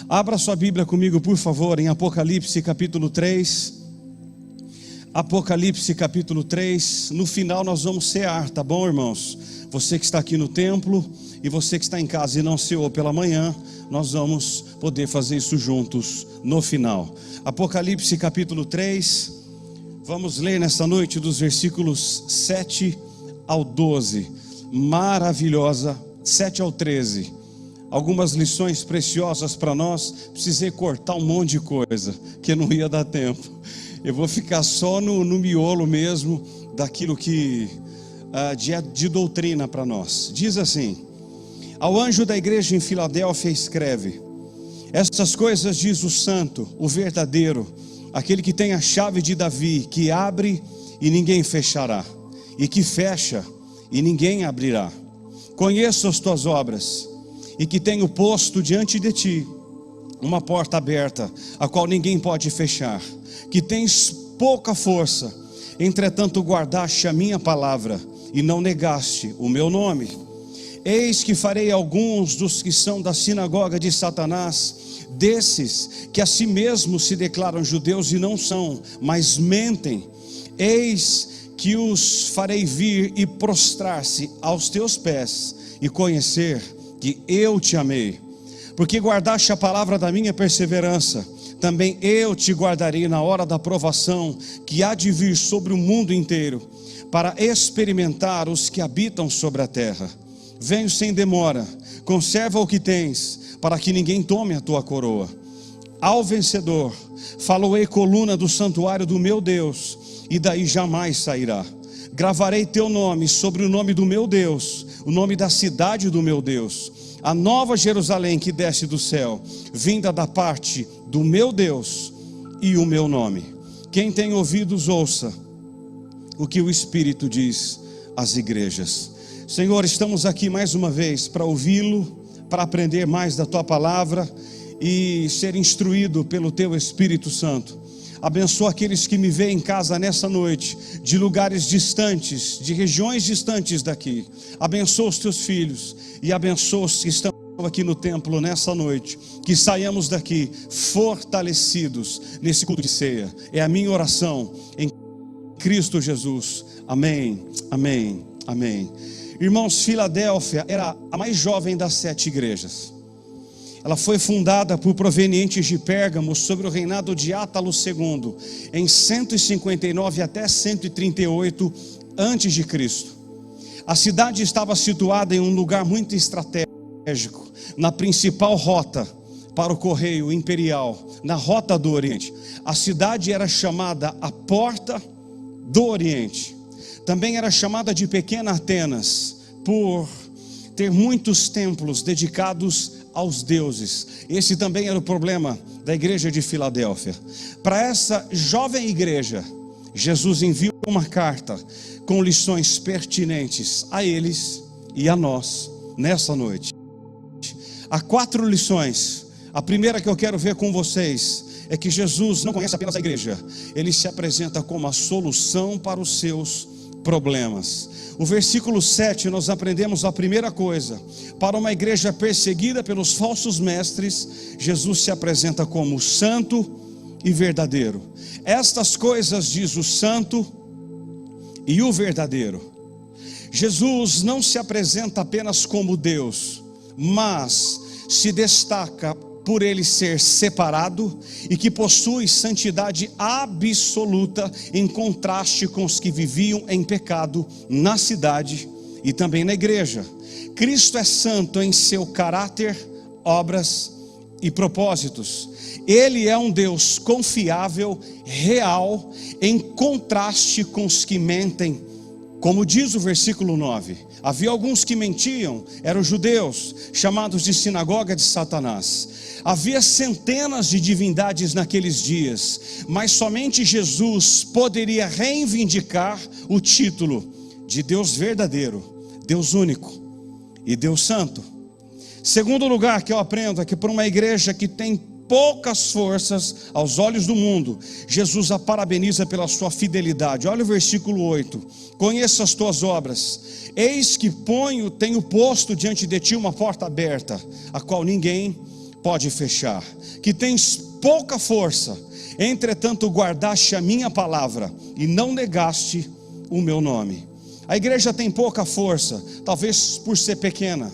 Abra sua Bíblia comigo, por favor, em Apocalipse capítulo 3. Apocalipse capítulo 3. No final nós vamos cear, tá bom, irmãos? Você que está aqui no templo e você que está em casa e não ceou pela manhã, nós vamos poder fazer isso juntos no final. Apocalipse capítulo 3. Vamos ler nessa noite dos versículos 7 ao 12. Maravilhosa, 7 ao 13. Algumas lições preciosas para nós. Precisei cortar um monte de coisa, que não ia dar tempo. Eu vou ficar só no miolo mesmo, daquilo que de doutrina para nós. Diz assim: ao anjo da igreja em Filadélfia escreve: estas coisas diz o santo, o verdadeiro, aquele que tem a chave de Davi, que abre e ninguém fechará, e que fecha e ninguém abrirá. Conheço as tuas obras, e que tenho posto diante de ti uma porta aberta, a qual ninguém pode fechar, que tens pouca força, entretanto guardaste a minha palavra, e não negaste o meu nome. Eis que farei alguns dos que são da sinagoga de Satanás, desses que a si mesmos se declaram judeus e não são, mas mentem. Eis que os farei vir e prostrar-se aos teus pés, e conhecer que eu te amei. Porque guardaste a palavra da minha perseverança, também eu te guardarei na hora da provação, que há de vir sobre o mundo inteiro, para experimentar os que habitam sobre a terra. Venho sem demora, conserva o que tens, para que ninguém tome a tua coroa. Ao vencedor, faloei coluna do santuário do meu Deus, e daí jamais sairá. Gravarei teu nome sobre o nome do meu Deus, o nome da cidade do meu Deus, a nova Jerusalém que desce do céu, vinda da parte do meu Deus, e o meu nome. Quem tem ouvidos ouça o que o Espírito diz às igrejas. Senhor, estamos aqui mais uma vez para ouvi-lo, para aprender mais da tua palavra e ser instruído pelo teu Espírito Santo. Abençoa aqueles que me veem em casa nessa noite, de lugares distantes, de regiões distantes daqui. Abençoa os teus filhos e abençoa os que estão aqui no templo nessa noite. Que saiamos daqui fortalecidos nesse culto de ceia. É a minha oração em Cristo Jesus. Amém, amém, amém. Irmãos, Filadélfia era a mais jovem das 7 igrejas. Ela foi fundada por provenientes de Pérgamo sob o reinado de Átalo II, em 159 até 138 a.C. A cidade estava situada em um lugar muito estratégico, na principal rota para o correio imperial, na rota do Oriente. A cidade era chamada a Porta do Oriente. Também era chamada de Pequena Atenas, por ter muitos templos dedicados aos deuses. Esse também era o problema da igreja de Filadélfia. Para essa jovem igreja, Jesus enviou uma carta com lições pertinentes a eles e a nós nessa noite. Há 4 lições. A primeira que eu quero ver com vocês é que Jesus não conhece apenas a igreja, ele se apresenta como a solução para os seus problemas. O versículo 7 nós aprendemos a primeira coisa: para uma igreja perseguida pelos falsos mestres, Jesus se apresenta como santo e verdadeiro. Estas coisas diz o santo e o verdadeiro. Jesus não se apresenta apenas como Deus, mas se destaca por ele ser separado e que possui santidade absoluta, em contraste com os que viviam em pecado na cidade e também na igreja. Cristo é santo em seu caráter, obras e propósitos. Ele é um Deus confiável, real, em contraste com os que mentem. Como diz o versículo 9, havia alguns que mentiam, eram judeus, chamados de sinagoga de Satanás. Havia centenas de divindades naqueles dias, mas somente Jesus poderia reivindicar o título de Deus verdadeiro, Deus único e Deus santo. Segundo lugar que eu aprendo é que por uma igreja que tem poucas forças aos olhos do mundo, Jesus a parabeniza pela sua fidelidade. Olha o versículo 8: conheço as tuas obras, eis que tenho posto diante de ti uma porta aberta, a qual ninguém pode fechar, que tens pouca força, entretanto guardaste a minha palavra e não negaste o meu nome. A igreja tem pouca força, talvez por ser pequena,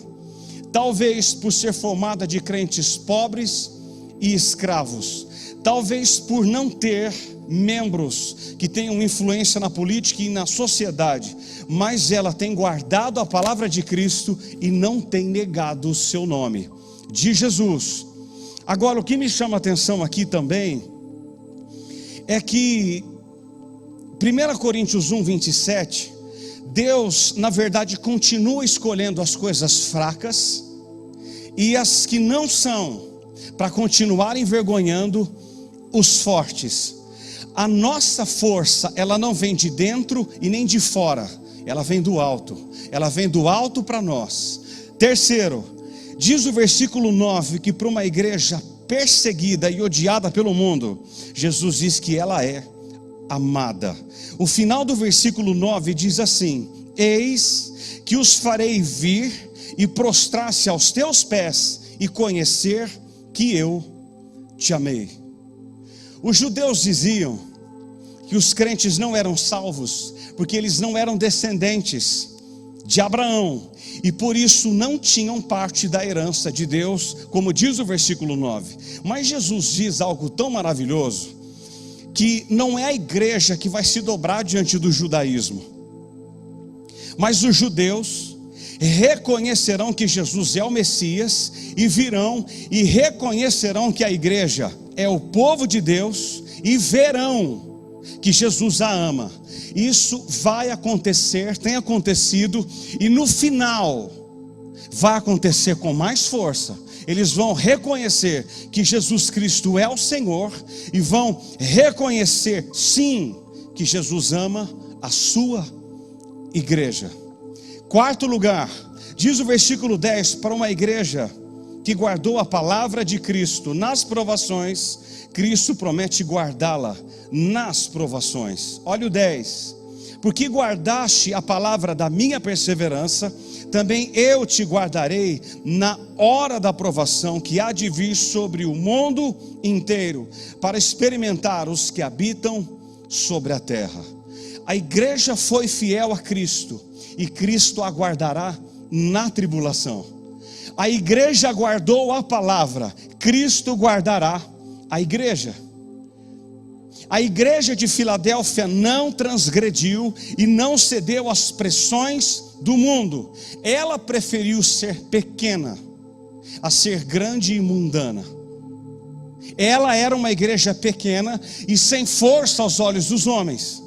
talvez por ser formada de crentes pobres e escravos, talvez por não ter membros que tenham influência na política e na sociedade, mas ela tem guardado a palavra de Cristo e não tem negado o seu nome, de Jesus. Agora, o que me chama a atenção aqui também é que 1 Coríntios 1, 27, Deus na verdade continua escolhendo as coisas fracas e as que não são, para continuar envergonhando os fortes. A nossa força, ela não vem de dentro e nem de fora, ela vem do alto, ela vem do alto para nós. Terceiro, diz o versículo 9 que para uma igreja perseguida e odiada pelo mundo, Jesus diz que ela é amada. O final do versículo 9 diz assim: eis que os farei vir e prostrar-se aos teus pés e conhecer que eu te amei. Os judeus diziam que os crentes não eram salvos porque eles não eram descendentes de Abraão e por isso não tinham parte da herança de Deus, como diz o versículo 9. Mas Jesus diz algo tão maravilhoso, que não é a igreja que vai se dobrar diante do judaísmo, mas os judeus reconhecerão que Jesus é o Messias e virão e reconhecerão que a igreja é o povo de Deus e verão que Jesus a ama. Isso vai acontecer, tem acontecido, e no final vai acontecer com mais força. Eles vão reconhecer que Jesus Cristo é o Senhor e vão reconhecer sim que Jesus ama a sua igreja. Quarto lugar, diz o versículo 10, para uma igreja que guardou a palavra de Cristo nas provações, Cristo promete guardá-la nas provações. Olha o 10: porque guardaste a palavra da minha perseverança, também eu te guardarei na hora da provação que há de vir sobre o mundo inteiro, para experimentar os que habitam sobre a terra. A igreja foi fiel a Cristo, e Cristo a guardará na tribulação. A igreja guardou a palavra, Cristo guardará a igreja. A igreja de Filadélfia não transgrediu e não cedeu às pressões do mundo. Ela preferiu ser pequena a ser grande e mundana. Ela era uma igreja pequena e sem força aos olhos dos homens,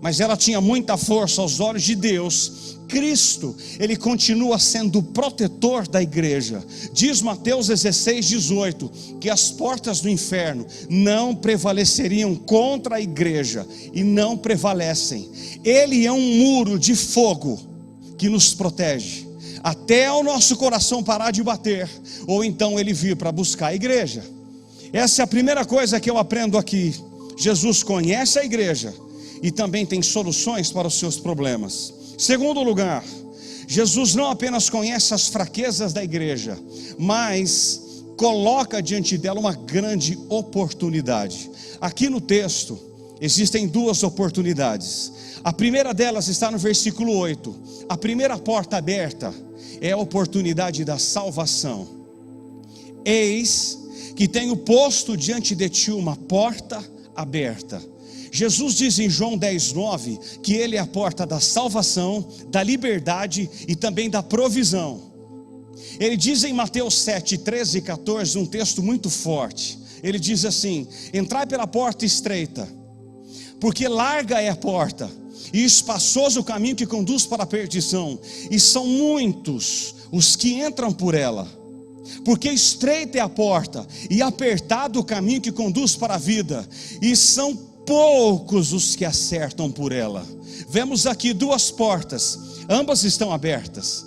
mas ela tinha muita força aos olhos de Deus. Cristo, ele continua sendo o protetor da igreja. Diz Mateus 16, 18, que as portas do inferno não prevaleceriam contra a igreja, e não prevalecem. Ele é um muro de fogo que nos protege, até o nosso coração parar de bater, ou então ele vir para buscar a igreja. Essa é a primeira coisa que eu aprendo aqui. Jesus conhece a igreja e também tem soluções para os seus problemas. Segundo lugar, Jesus não apenas conhece as fraquezas da igreja, mas coloca diante dela uma grande oportunidade. Aqui no texto existem duas oportunidades. A primeira delas está no versículo 8. A primeira porta aberta é a oportunidade da salvação. Eis que tenho posto diante de ti uma porta aberta. Jesus diz em João 10, 9, que ele é a porta da salvação, da liberdade e também da provisão. Ele diz em Mateus 7, 13 e 14, um texto muito forte. Ele diz assim: entrai pela porta estreita, porque larga é a porta, e espaçoso o caminho que conduz para a perdição, e são muitos os que entram por ela. Porque estreita é a porta, e apertado o caminho que conduz para a vida, e são poucos os que acertam por ela. Vemos aqui duas portas, ambas estão abertas.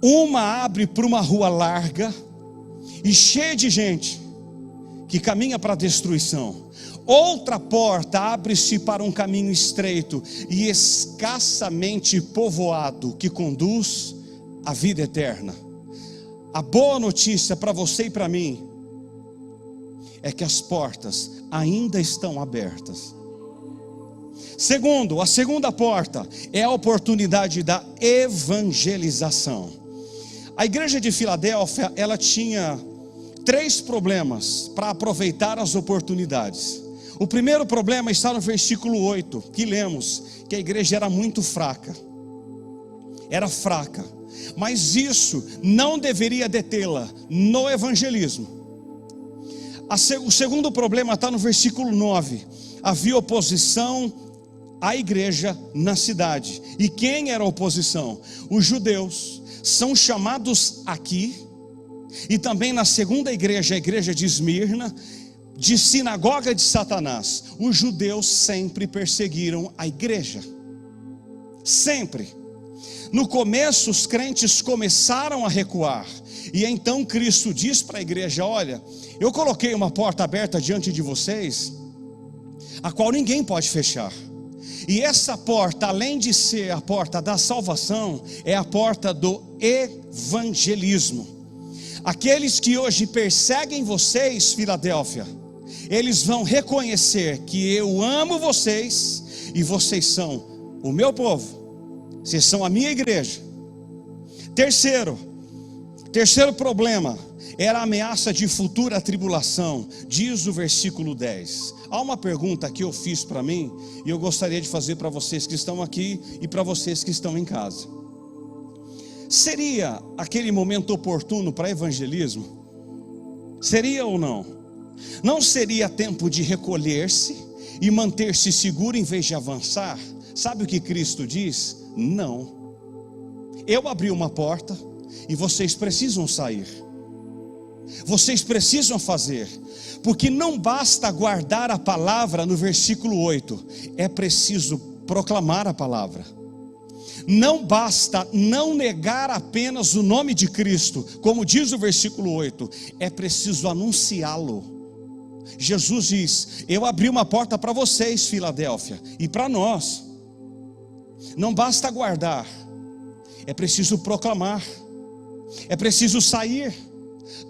Uma abre para uma rua larga e cheia de gente que caminha para a destruição. Outra porta abre-se para um caminho estreito e escassamente povoado, que conduz à vida eterna. A boa notícia para você e para mim é que as portas ainda estão abertas. Segundo, a segunda porta é a oportunidade da evangelização. A igreja de Filadélfia, ela tinha 3 problemas para aproveitar as oportunidades. O primeiro problema está no versículo 8, que lemos, que a igreja era muito fraca. Era fraca, mas isso não deveria detê-la no evangelismo. O segundo problema está no versículo 9. Havia oposição à igreja na cidade. E quem era a oposição? Os judeus são chamados aqui, e também na segunda igreja, a igreja de Esmirna, de sinagoga de Satanás. Os judeus sempre perseguiram a igreja, sempre. No começo os crentes começaram a recuar, e então Cristo diz para a igreja: olha, eu coloquei uma porta aberta diante de vocês, a qual ninguém pode fechar. E essa porta, além de ser a porta da salvação, é a porta do evangelismo. Aqueles que hoje perseguem vocês, Filadélfia, eles vão reconhecer que eu amo vocês, e vocês são o meu povo, vocês são a minha igreja. Terceiro problema era a ameaça de futura tribulação. Diz o versículo 10. Há uma pergunta que eu fiz para mim, e eu gostaria de fazer para vocês que estão aqui e para vocês que estão em casa. Seria aquele momento oportuno para evangelismo? Seria ou não? Não seria tempo de recolher-se e manter-se seguro em vez de avançar? Sabe o que Cristo diz? Não. Eu abri uma porta e vocês precisam sair. Vocês precisam fazer, porque não basta guardar a palavra no versículo 8, é preciso proclamar a palavra. Não basta não negar apenas o nome de Cristo, como diz o versículo 8, é preciso anunciá-lo. Jesus diz: eu abri uma porta para vocês, Filadélfia, e para nós. Não basta guardar, é preciso proclamar, é preciso sair.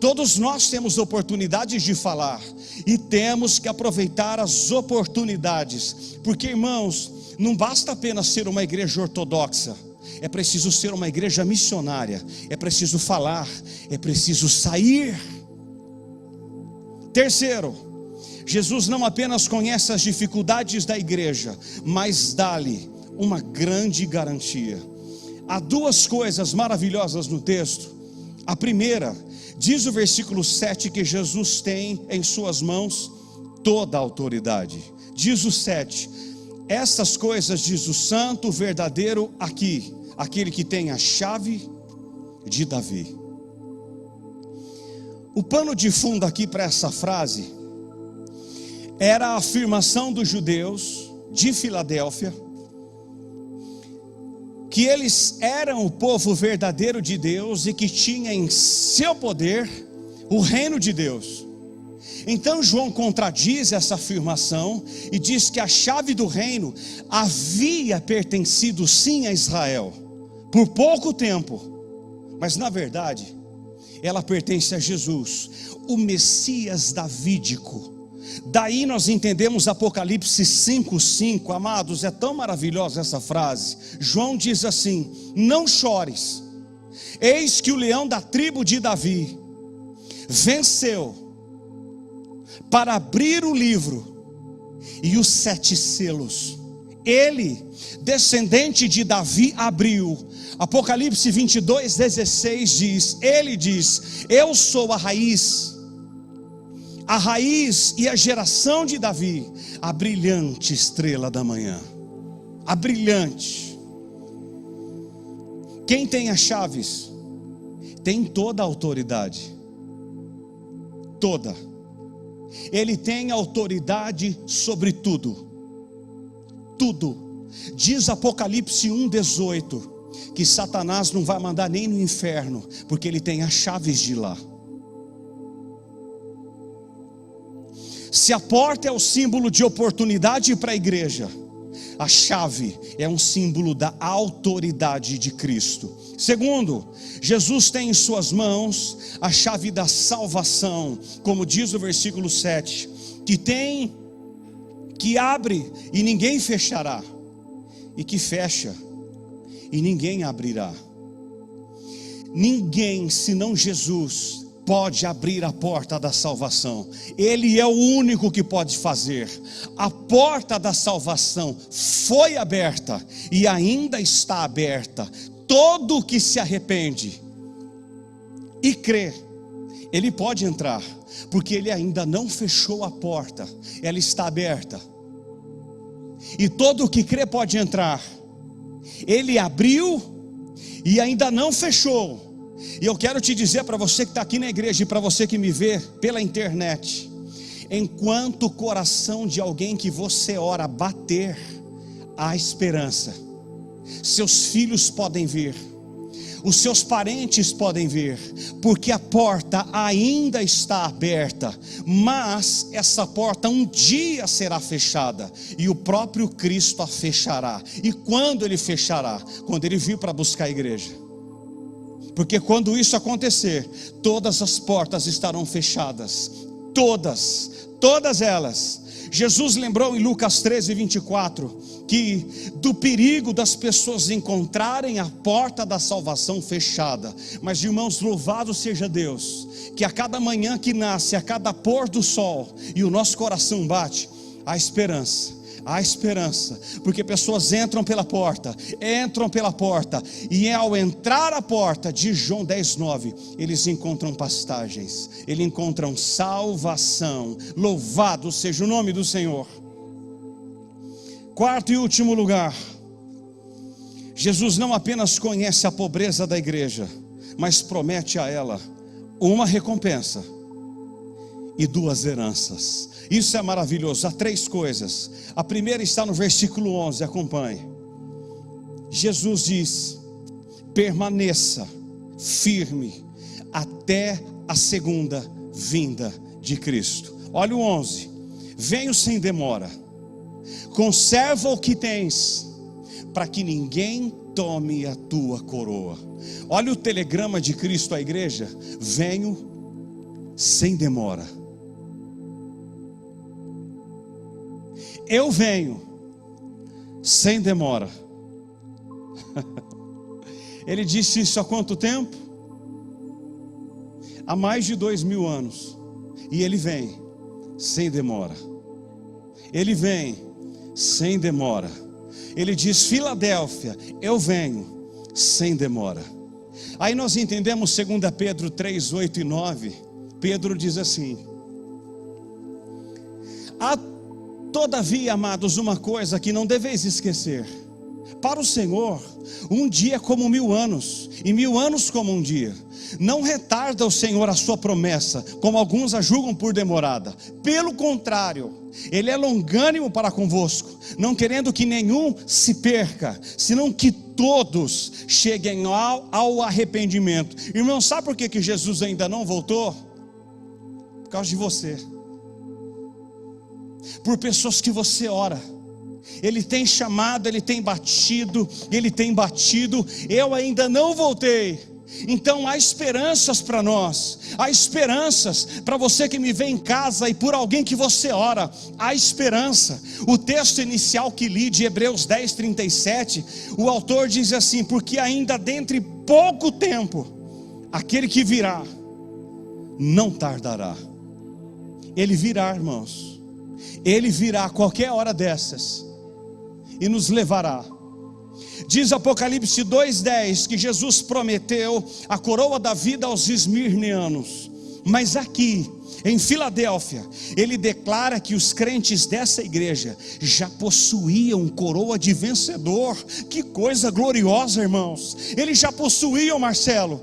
Todos nós temos oportunidades de falar, e temos que aproveitar as oportunidades, porque, irmãos, não basta apenas ser uma igreja ortodoxa, é preciso ser uma igreja missionária, é preciso falar, é preciso sair. Terceiro, Jesus não apenas conhece as dificuldades da igreja, mas dá-lhe uma grande garantia. Há 2 coisas maravilhosas no texto. A primeira, diz o versículo 7 que Jesus tem em suas mãos toda a autoridade. Diz o 7, estas coisas diz o santo, o verdadeiro aqui, aquele que tem a chave de Davi. O pano de fundo aqui para essa frase era a afirmação dos judeus de Filadélfia, que eles eram o povo verdadeiro de Deus e que tinha em seu poder o reino de Deus. Então João contradiz essa afirmação e diz que a chave do reino havia pertencido sim a Israel, por pouco tempo, mas na verdade ela pertence a Jesus, o Messias davídico. Daí nós entendemos Apocalipse 5:5, amados, é tão maravilhosa essa frase. João diz assim: não chores, eis que o leão da tribo de Davi venceu para abrir o livro e os 7 selos. Ele, descendente de Davi, abriu. Apocalipse 22:16 diz, ele diz: eu sou a raiz e a geração de Davi, a brilhante estrela da manhã. A brilhante. Quem tem as chaves tem toda a autoridade. Toda. Ele tem autoridade sobre tudo. Tudo. Diz Apocalipse 1:18 que Satanás não vai mandar nem no inferno, porque ele tem as chaves de lá. Se a porta é o símbolo de oportunidade para a igreja, A chave é um símbolo da autoridade de Cristo. Segundo, Jesus tem em suas mãos a chave da salvação, como diz o versículo 7, que abre e ninguém fechará, e que fecha e ninguém abrirá. Ninguém senão Jesus pode abrir a porta da salvação. Ele é o único que pode fazer. A porta da salvação foi aberta e ainda está aberta. Todo que se arrepende e crê, ele pode entrar, porque ele ainda não fechou a porta, ela está aberta. E todo que crê pode entrar. Ele abriu e ainda não fechou. E eu quero te dizer, para você que está aqui na igreja e para você que me vê pela internet, enquanto o coração de alguém que você ora bater, há esperança. Seus filhos podem vir, os seus parentes podem vir, porque a porta ainda está aberta, mas essa porta um dia será fechada, e o próprio Cristo a fechará. E quando ele fechará? Quando ele vir para buscar a igreja. Porque quando isso acontecer, todas as portas estarão fechadas, todas elas. Jesus lembrou em Lucas 13:24, que do perigo das pessoas encontrarem a porta da salvação fechada. Mas irmãos, louvado seja Deus, que a cada manhã que nasce, a cada pôr do sol, e o nosso coração bate, há esperança. Há esperança, porque pessoas entram pela porta, e ao entrar a porta, de João 10:9, eles encontram pastagens, eles encontram salvação. Louvado seja o nome do Senhor. Quarto e último lugar, Jesus não apenas conhece a pobreza da igreja, mas promete a ela uma recompensa e duas heranças. Isso é maravilhoso. Há três coisas. A primeira está no versículo 11, acompanhe. Jesus diz: permaneça firme até a segunda vinda de Cristo. Olha o 11: venho sem demora, conserva o que tens, para que ninguém tome a tua coroa. Olha o telegrama de Cristo à igreja: venho sem demora. Eu venho sem demora. Ele disse isso há quanto tempo? Há mais de 2000 anos. E ele vem sem demora. Ele vem sem demora. Ele diz: Filadélfia, eu venho sem demora. Aí nós entendemos 2 Pedro 3, 8 e 9. Pedro diz assim: todavia, amados, uma coisa que não deveis esquecer: para o Senhor, um dia é como 1000 anos, e 1000 anos como um dia. Não retarda o Senhor a sua promessa, como alguns a julgam por demorada. Pelo contrário, Ele é longânimo para convosco, não querendo que nenhum se perca, senão que todos cheguem ao arrependimento. Irmão, sabe por que Jesus ainda não voltou? Por causa de você. Por pessoas que você ora. Ele tem chamado, Ele tem batido, eu ainda não voltei. Então há esperanças para nós, há esperanças para você que me vê em casa e por alguém que você ora, há esperança. O texto inicial que li de Hebreus 10, 37, o autor diz assim: porque ainda dentro de pouco tempo, aquele que virá, não tardará. Ele virá, irmãos. Ele virá a qualquer hora dessas e nos levará. Diz Apocalipse 2:10 que Jesus prometeu a coroa da vida aos esmirnianos. Mas aqui em Filadélfia, ele declara que os crentes dessa igreja já possuíam coroa de vencedor. Que coisa gloriosa, irmãos. Eles já possuíam, Marcelo.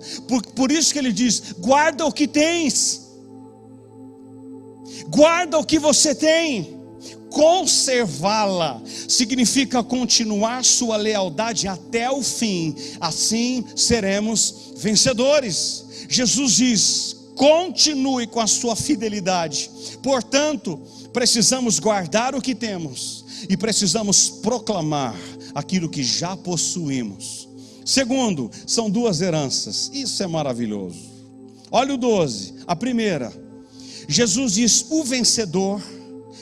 Por isso que ele diz: guarda o que tens. Guarda o que você tem. Conservá-la significa continuar sua lealdade até o fim. Assim seremos vencedores. Jesus diz: continue com a sua fidelidade. Portanto, precisamos guardar o que temos, e precisamos proclamar aquilo que já possuímos. Segundo, são duas heranças. Isso é maravilhoso. Olha o 12. A primeira, Jesus diz: o vencedor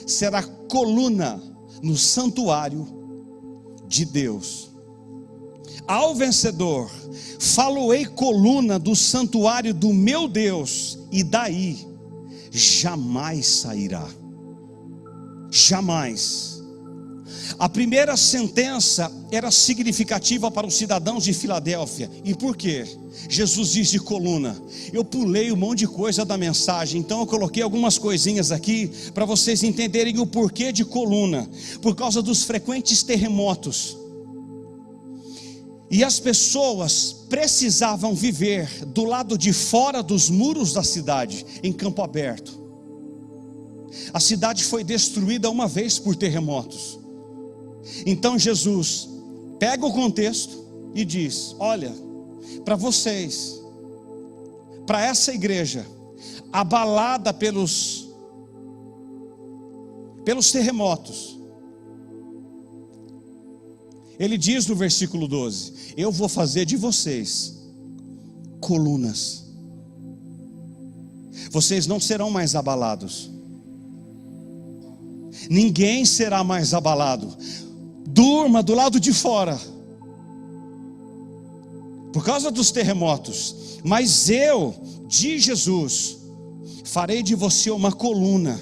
será coluna no santuário de Deus. Ao vencedor, falo-ei coluna do santuário do meu Deus, e daí jamais sairá. Jamais. A primeira sentença era significativa para os cidadãos de Filadélfia. E por quê? Jesus diz de coluna. Eu pulei um monte de coisa da mensagem, então eu coloquei algumas coisinhas aqui para vocês entenderem o porquê de coluna. Por causa dos frequentes terremotos. E as pessoas precisavam viver do lado de fora dos muros da cidade, em campo aberto. A cidade foi destruída uma vez por terremotos. Então Jesus pega o contexto e diz: olha, para vocês, para essa igreja abalada pelos terremotos, ele diz no versículo 12: eu vou fazer de vocês colunas. Vocês não serão mais abalados. Ninguém será mais abalado. Durma do lado de fora, por causa dos terremotos. Mas eu, de Jesus, farei de você uma coluna,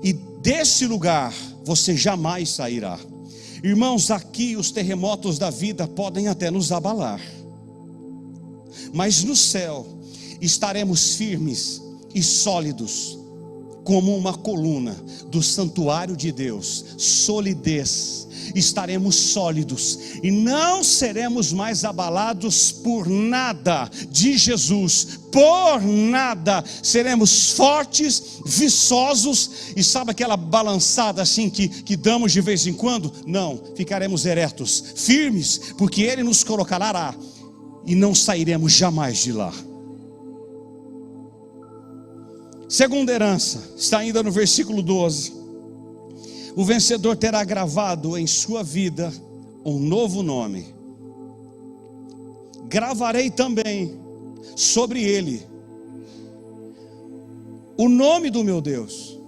e desse lugar você jamais sairá. Irmãos, aqui os terremotos da vida podem até nos abalar, mas no céu estaremos firmes e sólidos, como uma coluna do santuário de Deus. Solidez. Estaremos sólidos e não seremos mais abalados por nada de Jesus, por nada. Seremos fortes, viçosos. E sabe aquela balançada assim que damos de vez em quando? Não, ficaremos eretos, firmes, porque Ele nos colocará lá e não sairemos jamais de lá. Segunda herança, está ainda no versículo 12. O vencedor terá gravado em sua vida um novo nome. Gravarei também sobre ele o nome do meu Deus,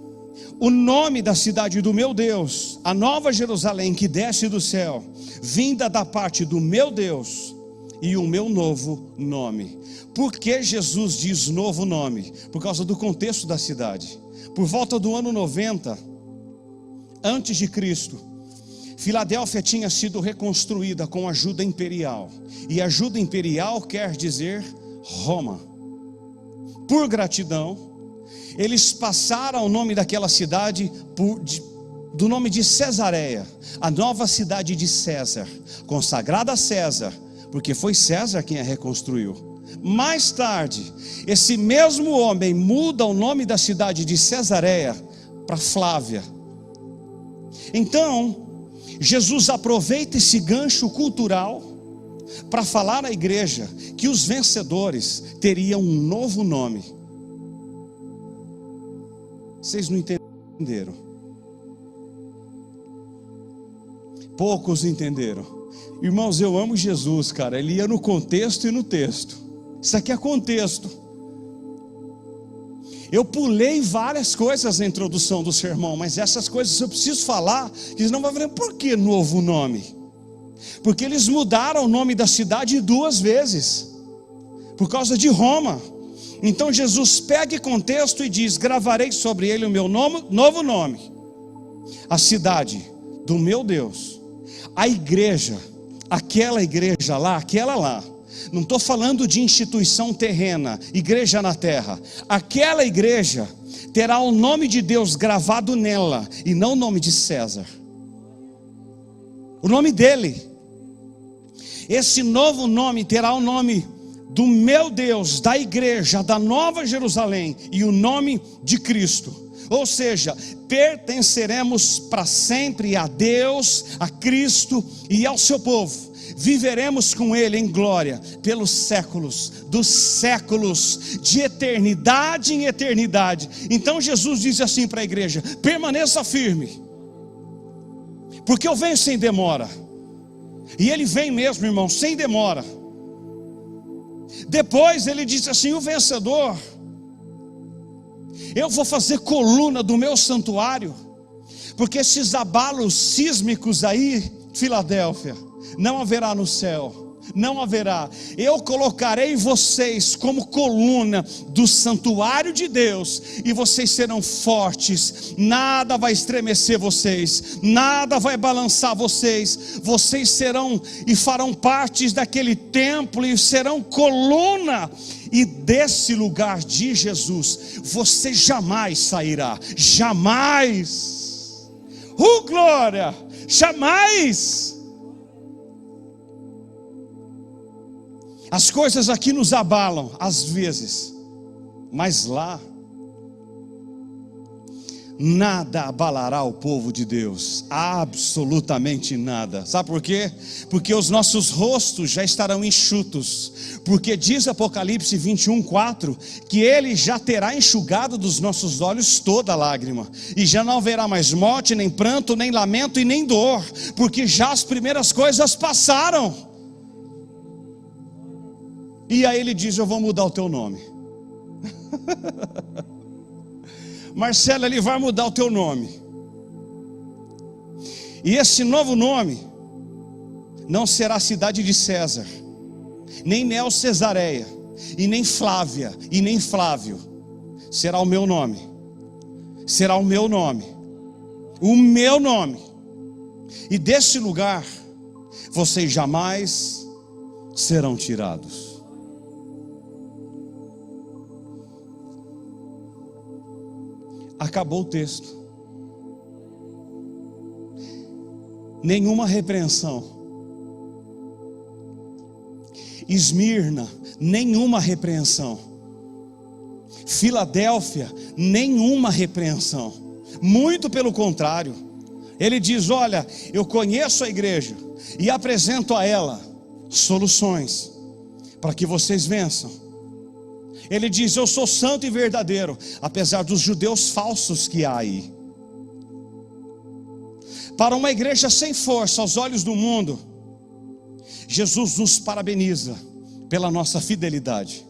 o nome da cidade do meu Deus, a nova Jerusalém que desce do céu, vinda da parte do meu Deus, e o meu novo nome. Por que Jesus diz novo nome? Por causa do contexto da cidade. Por volta do ano 90 antes de Cristo, Filadélfia tinha sido reconstruída com ajuda imperial. E ajuda imperial quer dizer Roma. Por gratidão, eles passaram o nome daquela cidade do nome de Cesareia, a nova cidade de César, consagrada a César, porque foi César quem a reconstruiu. Mais tarde, esse mesmo homem muda o nome da cidade de Cesareia para Flávia. Então, Jesus aproveita esse gancho cultural para falar à igreja que os vencedores teriam um novo nome. Vocês não entenderam? Poucos entenderam. Irmãos, eu amo Jesus, cara. Ele ia no contexto e no texto. Isso aqui é contexto. Eu pulei várias coisas na introdução do sermão, mas essas coisas eu preciso falar, que eles não vão ver. Por que novo nome? Porque eles mudaram o nome da cidade 2 vezes, por causa de Roma. Então Jesus pega contexto e diz: gravarei sobre ele o meu novo nome, a cidade do meu Deus, a igreja, aquela igreja lá, aquela lá. Não estou falando de instituição terrena, igreja na terra. Aquela igreja terá o nome de Deus gravado nela, e não o nome de César, o nome dele. Esse novo nome terá o nome do meu Deus, da igreja, da nova Jerusalém, e o nome de Cristo. Ou seja, pertenceremos para sempre a Deus, a Cristo e ao seu povo. Viveremos com Ele em glória pelos séculos dos séculos, de eternidade em eternidade. Então Jesus diz assim para a igreja: permaneça firme, porque eu venho sem demora. E ele vem mesmo, irmão, sem demora. Depois ele disse assim: o vencedor, eu vou fazer coluna do meu santuário, porque esses abalos sísmicos aí, Filadélfia, não haverá no céu. Não haverá. Eu colocarei vocês como coluna do santuário de Deus, e vocês serão fortes. Nada vai estremecer vocês, nada vai balançar vocês. Vocês serão e farão parte daquele templo e serão coluna. E desse lugar de Jesus você jamais sairá. Jamais. Glória! Jamais. As coisas aqui nos abalam às vezes, mas lá nada abalará o povo de Deus, absolutamente nada. Sabe por quê? Porque os nossos rostos já estarão enxutos, porque diz Apocalipse 21:4 que Ele já terá enxugado dos nossos olhos toda lágrima, e já não haverá mais morte, nem pranto, nem lamento e nem dor, porque já as primeiras coisas passaram. E aí ele diz: eu vou mudar o teu nome. Marcelo, ele vai mudar o teu nome. E esse novo nome não será cidade de César, nem Neo Cesareia, e nem Flávia, e nem Flávio. Será o meu nome. Será o meu nome. O meu nome. E desse lugar vocês jamais serão tirados. Acabou o texto. Nenhuma repreensão. Esmirna, nenhuma repreensão. Filadélfia, nenhuma repreensão. Muito pelo contrário. Ele diz: olha, eu conheço a igreja e apresento a ela soluções para que vocês vençam. Ele diz: eu sou santo e verdadeiro, apesar dos judeus falsos que há aí. Para uma igreja sem força aos olhos do mundo, Jesus nos parabeniza pela nossa fidelidade.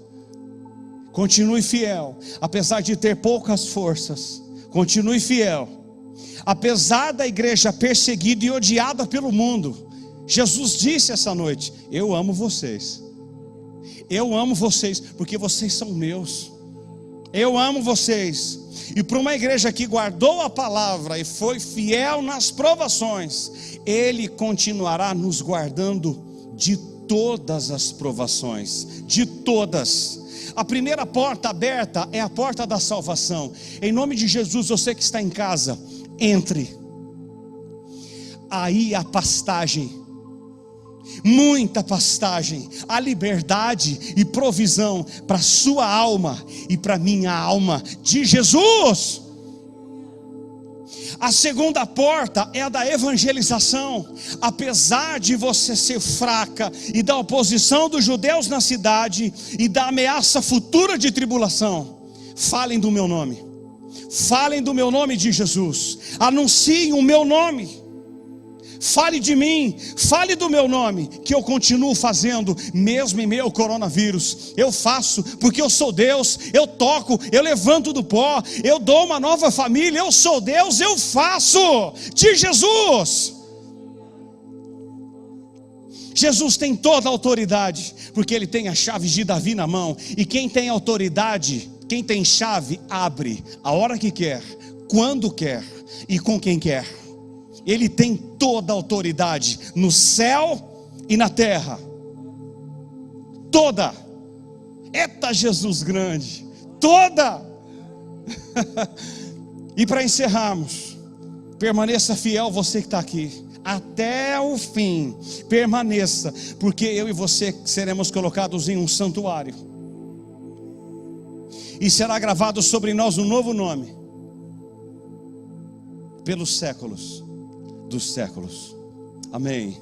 Continue fiel, apesar de ter poucas forças. Continue fiel, apesar da igreja perseguida e odiada pelo mundo. Jesus disse essa noite: eu amo vocês. Eu amo vocês, porque vocês são meus. Eu amo vocês. E para uma igreja que guardou a palavra e foi fiel nas provações, Ele continuará nos guardando de todas as provações. De todas. A primeira porta aberta é a porta da salvação. Em nome de Jesus, você que está em casa, entre. Aí a pastagem, muita pastagem, a liberdade e provisão para sua alma e para minha alma de Jesus. A segunda porta é a da evangelização. Apesar de você ser fraca e da oposição dos judeus na cidade e da ameaça futura de tribulação, falem do meu nome. Falem do meu nome de Jesus. Anunciem o meu nome. Fale de mim, fale do meu nome, que eu continuo fazendo, mesmo em meio ao coronavírus. Eu faço, porque eu sou Deus. Eu toco, eu levanto do pó, eu dou uma nova família. Eu sou Deus, eu faço de Jesus. Jesus tem toda a autoridade, porque Ele tem a chave de Davi na mão. E quem tem autoridade, quem tem chave, abre a hora que quer, quando quer e com quem quer. Ele tem toda a autoridade no céu e na terra. Toda. Eita Jesus grande. Toda. E para encerrarmos, permaneça fiel, você que está aqui, até o fim. Permaneça, porque eu e você seremos colocados em um santuário, e será gravado sobre nós um novo nome, pelos séculos dos séculos. Amém.